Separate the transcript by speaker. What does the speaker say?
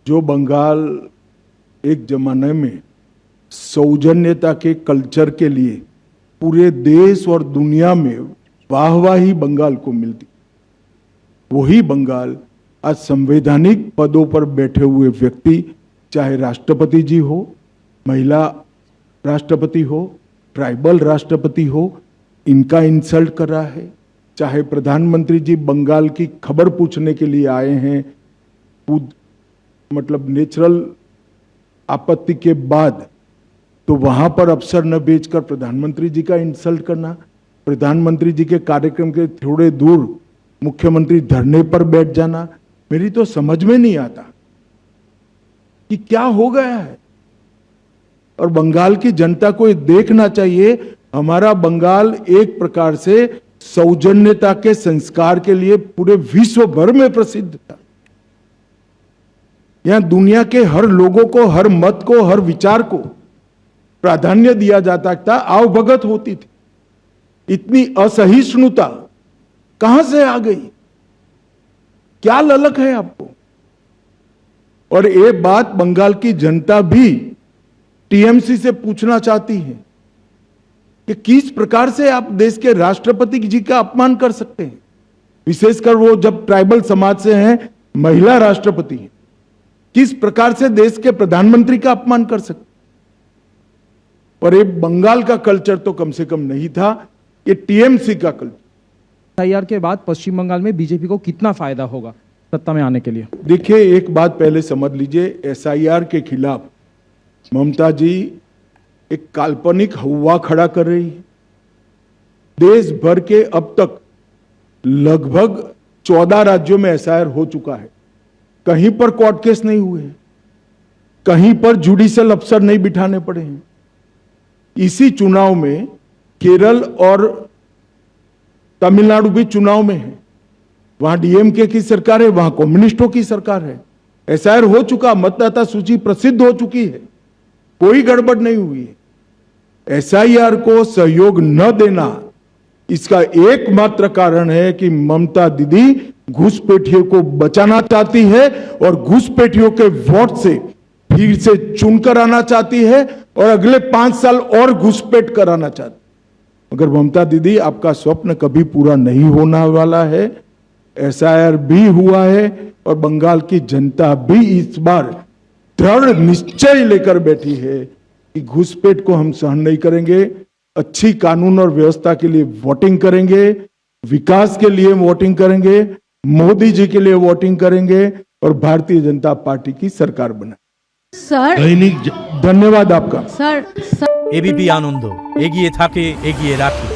Speaker 1: जो बंगाल एक जमाने में सौजन्यता के कल्चर के लिए पूरे देश और दुनिया में वाहवाही बंगाल को मिलती, वही बंगाल आज संवैधानिक पदों पर बैठे हुए व्यक्ति, चाहे राष्ट्रपति जी हो, महिला राष्ट्रपति हो, ट्राइबल राष्ट्रपति हो, इनका इंसल्ट कर रहा है। चाहे प्रधानमंत्री जी बंगाल की खबर पूछने के लिए आए हैं, मतलब नेचुरल आपत्ति के बाद, तो वहां पर अफसर न भेजकर प्रधानमंत्री जी का इंसल्ट करना, प्रधानमंत्री जी के कार्यक्रम के थोड़े दूर मुख्यमंत्री धरने पर बैठ जाना, मेरी तो समझ में नहीं आता कि क्या हो गया है। और बंगाल की जनता को ये देखना चाहिए, हमारा बंगाल एक प्रकार से सौजन्यता के संस्कार के लिए पूरे विश्व भर में प्रसिद्ध था। यहां दुनिया के हर लोगों को, हर मत को, हर विचार को प्राधान्य दिया जाता था, आवभगत होती थी। इतनी असहिष्णुता कहां से आ गई? क्या ललक है आपको? और ये बात बंगाल की जनता भी टीएमसी से पूछना चाहती है कि किस प्रकार से आप देश के राष्ट्रपति जी का अपमान कर सकते हैं, विशेषकर वो जब ट्राइबल समाज से हैं, महिला राष्ट्रपति हैं। किस प्रकार से देश के प्रधानमंत्री का अपमान कर सकते? और ये बंगाल का कल्चर तो कम से कम नहीं था, ये टीएमसी का कल्चर।
Speaker 2: एसआईआर के बाद पश्चिम बंगाल में बीजेपी को कितना फायदा होगा सत्ता में आने के लिए?
Speaker 1: देखिए, एक बात पहले समझ लीजिए, एसआईआर के खिलाफ ममता जी एक काल्पनिक हवा खड़ा कर रही है। देश भर के अब तक लगभग 14 राज्यों में एसआईआर हो चुका है, कहीं पर कोर्ट केस नहीं हुए हैं, कहीं पर जुडिशियल अफसर नहीं बिठाने पड़े हैं। इसी चुनाव में केरल और तमिलनाडु भी चुनाव में है, वहां डीएमके की सरकार है, वहां कम्युनिस्टों की सरकार है। एसआईआर हो चुका, मतदाता सूची प्रसिद्ध हो चुकी है, कोई गड़बड़ नहीं हुई है। एसआईआर को सहयोग न देना इसका एकमात्र कारण है कि ममता दीदी घुसपैठियों को बचाना चाहती है और घुसपैठियों के वोट से फिर से चुनकर आना चाहती है और अगले 5 साल और घुसपैठ कराना चाहती। अगर ममता दीदी, आपका स्वप्न कभी पूरा नहीं होने वाला है। एसआईआर भी हुआ है और बंगाल की जनता भी इस बार दृढ़ निश्चय लेकर बैठी है कि घुसपैठ को हम सहन नहीं करेंगे। अच्छी कानून और व्यवस्था के लिए वोटिंग करेंगे, विकास के लिए वोटिंग करेंगे, मोदी जी के लिए वोटिंग करेंगे और भारतीय जनता पार्टी की सरकार बनाए।
Speaker 3: सर,
Speaker 1: धन्यवाद आपका।
Speaker 3: सर,
Speaker 4: एबीपी आनंद एगिए थाके, एगिए राखे।